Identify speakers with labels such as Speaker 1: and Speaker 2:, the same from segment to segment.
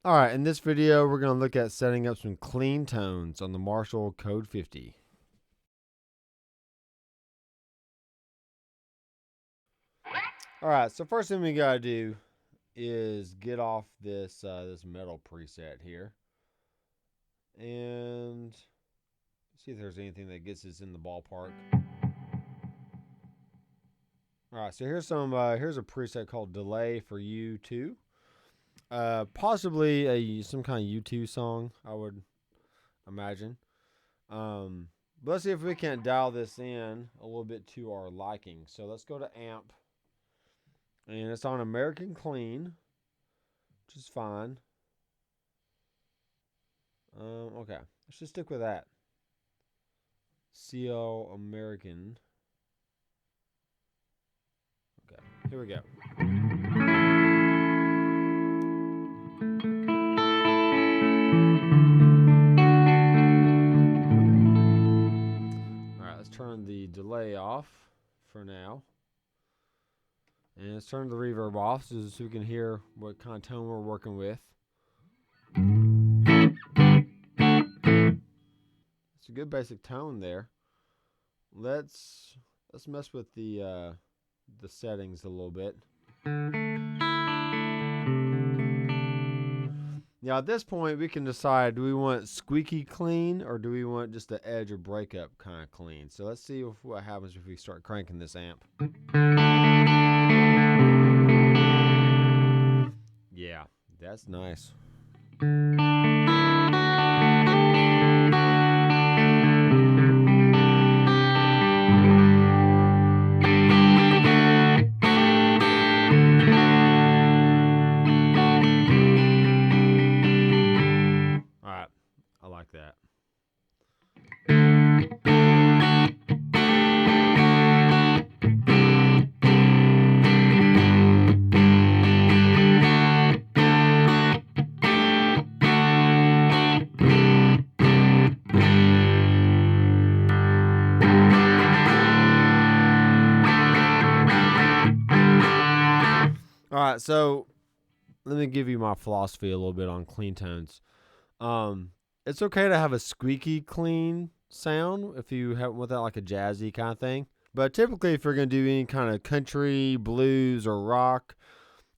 Speaker 1: Alright, in this video, we're going to look at setting up some clean tones on the Marshall Code 50. Alright, so first thing we got to do is get off this metal preset here. And see if there's anything that gets us in the ballpark. Alright, so here's a preset called Delay for U2. Possibly some kind of U2 song, I would imagine. But let's see if we can't dial this in a little bit to our liking. So let's go to amp. And it's on American Clean, which is fine. Okay, let's just stick with that. CL American. Okay, here we go. Alright, let's turn the delay off for now. And let's turn the reverb off so we can hear what kind of tone we're working with. It's a good basic tone there. Let's mess with the settings a little bit. Now at this point we can decide, do we want squeaky clean or do we want just the edge or breakup kind of clean? So let's see what happens if we start cranking this amp. Yeah, that's nice. Alright, I like that. Alright, so let me give you my philosophy a little bit on clean tones. It's okay to have a squeaky clean sound if you have with that like a jazzy kind of thing. But typically if you're going to do any kind of country, blues, or rock,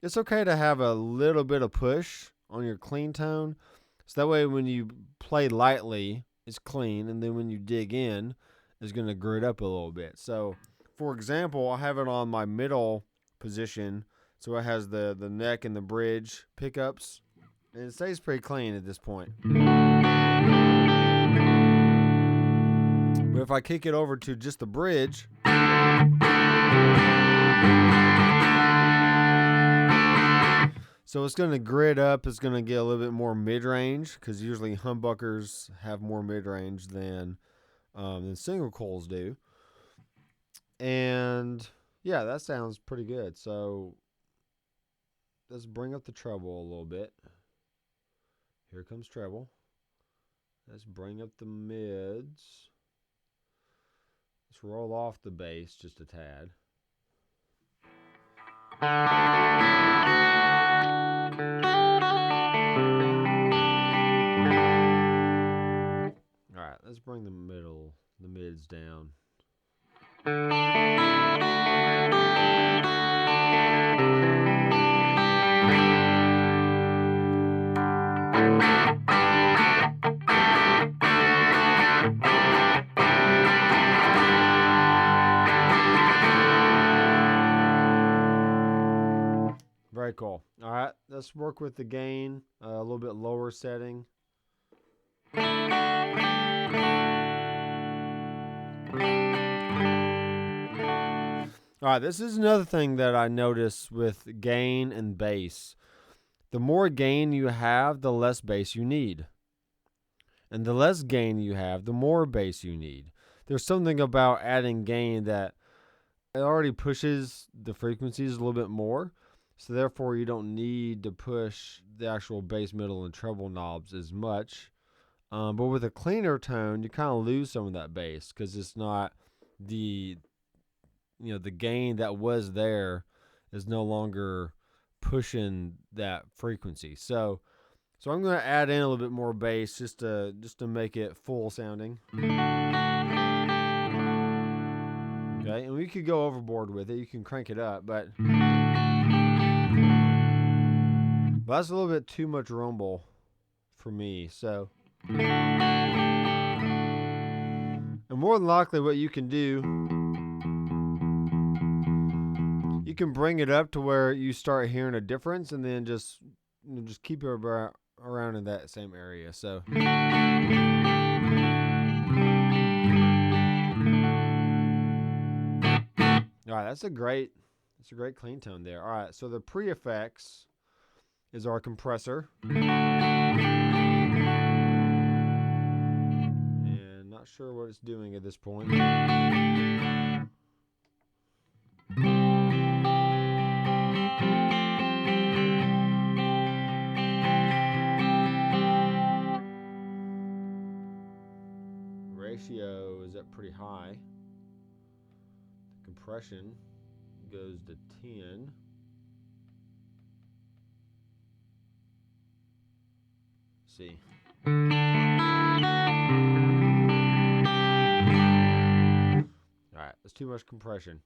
Speaker 1: it's okay to have a little bit of push on your clean tone. So that way when you play lightly, it's clean. And then when you dig in, it's going to grit up a little bit. So for example, I have it on my middle position. So it has the neck and the bridge pickups. And it stays pretty clean at this point. But if I kick it over to just the bridge, so it's going to grit up. It's going to get a little bit more mid-range because usually humbuckers have more mid-range than single coils do. And yeah, that sounds pretty good. So let's bring up the treble a little bit. Here comes treble. Let's bring up the mids. Let's roll off the bass just a tad. Alright, let's bring the mids down. Very cool. All right, let's work with the gain, a little bit lower setting. All right, this is another thing that I notice with gain and bass. The more gain you have, the less bass you need. And the less gain you have, the more bass you need. There's something about adding gain that it already pushes the frequencies a little bit more. So therefore, you don't need to push the actual bass, middle, and treble knobs as much. But with a cleaner tone, you kind of lose some of that bass because it's not the gain that was there is no longer pushing that frequency. So So I'm going to add in a little bit more bass just to make it full sounding. Okay, and we could go overboard with it. You can crank it up, but that's a little bit too much rumble for me. So, and more than likely, what you can do, you can bring it up to where you start hearing a difference, and then just keep it around in that same area. So. All right, that's a great clean tone there. All right, so the pre-effects is our compressor. And not sure what it's doing at this point. Ratio is up pretty high. The compression goes to 10. Let's see. Alright, that's too much compression.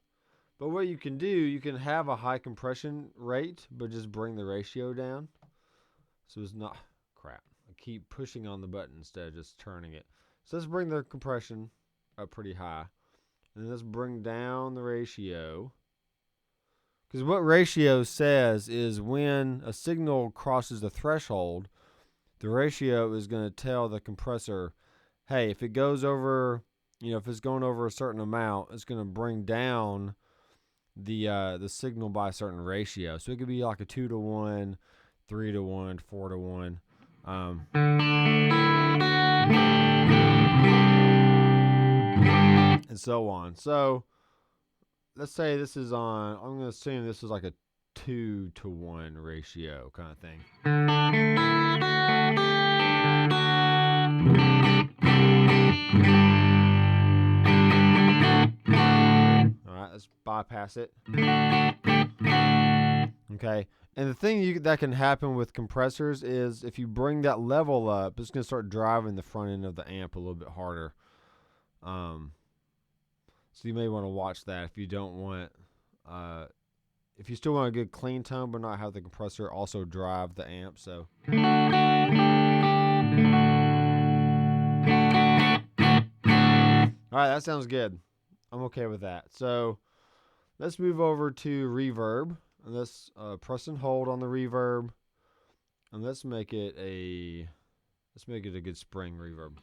Speaker 1: But what you can do, you can have a high compression rate, but just bring the ratio down. So it's not, crap. I keep pushing on the button instead of just turning it. So let's bring the compression up pretty high. And then let's bring down the ratio. Because what ratio says is when a signal crosses the threshold, the ratio is going to tell the compressor, hey, if it goes over, if it's going over a certain amount, it's going to bring down the signal by a certain ratio. So it could be like a 2-to-1, 3-to-1, 4-to-1. And so on. So let's say this is on, I'm going to assume this is like a 2-to-1 ratio kind of thing. Alright, let's bypass it. Okay, and the thing that can happen with compressors is if you bring that level up, it's going to start driving the front end of the amp a little bit harder. So you may want to watch that if you don't want, if you still want a good clean tone, but not have the compressor also drive the amp. So. All right, that sounds good. I'm okay with that. So let's move over to reverb, and let's press and hold on the reverb, and let's make it a good spring reverb.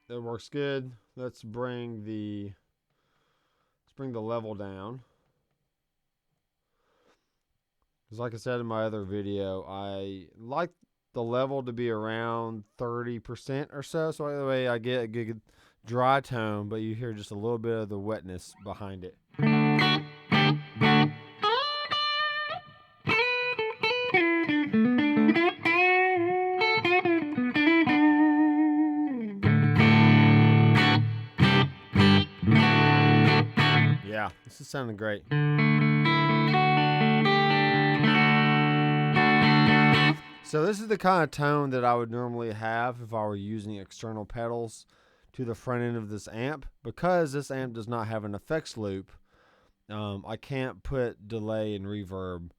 Speaker 1: That works good. Let's bring the level down. Because like I said in my other video, I like the level to be around 30% or so. So that way I get a good dry tone, but you hear just a little bit of the wetness behind it. Yeah, this is sounding great. So this is the kind of tone that I would normally have if I were using external pedals to the front end of this amp. Because this amp does not have an effects loop, I can't put delay and reverb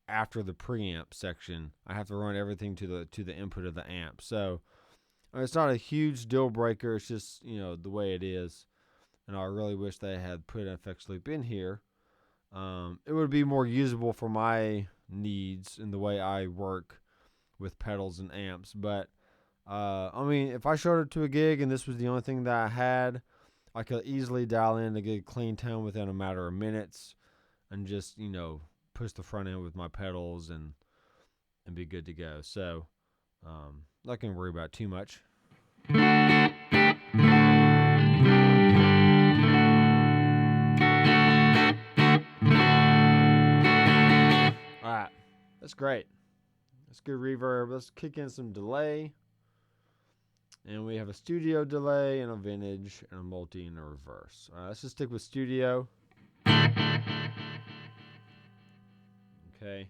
Speaker 1: after the preamp section. I have to run everything to the input of the amp. So it's not a huge deal breaker. It's just the way it is. And I really wish they had put an effects loop in here. It would be more usable for my needs in the way I work with pedals and amps. But I mean, if I showed up to a gig and this was the only thing that I had, I could easily dial in a good clean tone within a matter of minutes and just push the front end with my pedals and be good to go. So not gonna worry about too much. Alright, that's great. Let's go reverb. Let's kick in some delay. And we have a studio delay and a vintage and a multi and a reverse. All right, let's just stick with studio. Okay.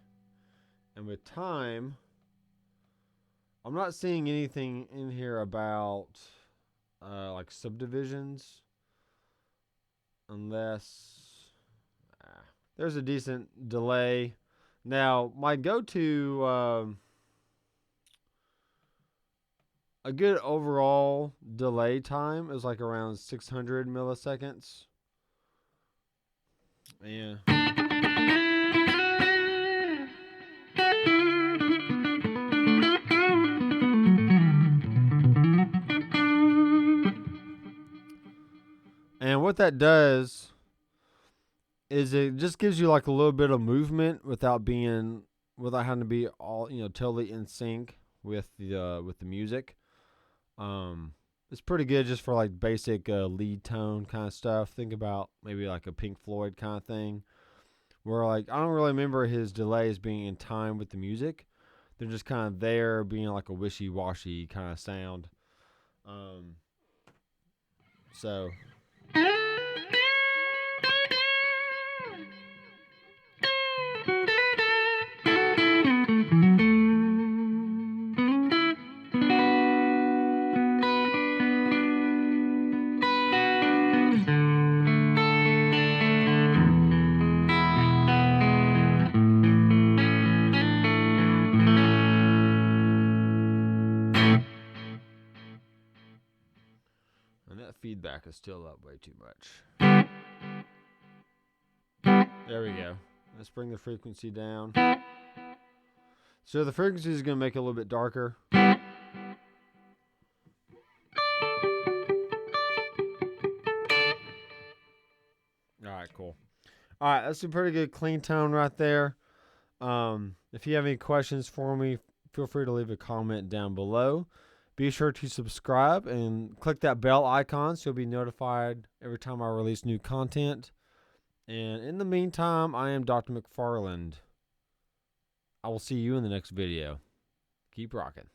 Speaker 1: And with time, I'm not seeing anything in here about like subdivisions. Unless there's a decent delay. Now, my go-to, a good overall delay time is like around 600 milliseconds. Yeah. And what that does is it just gives you like a little bit of movement without having to be all, totally in sync with the music. It's pretty good just for like basic lead tone kind of stuff. Think about maybe like a Pink Floyd kind of thing, where like I don't really remember his delays being in time with the music. They're just kind of there, being like a wishy-washy kind of sound. So. And that feedback is still up way too much. There we go. Let's bring the frequency down. So the frequency is going to make it a little bit darker. Alright, cool. Alright, that's a pretty good clean tone right there. If you have any questions for me, feel free to leave a comment down below. Be sure to subscribe and click that bell icon so you'll be notified every time I release new content. And in the meantime, I am Dr. McFarland. I will see you in the next video. Keep rocking.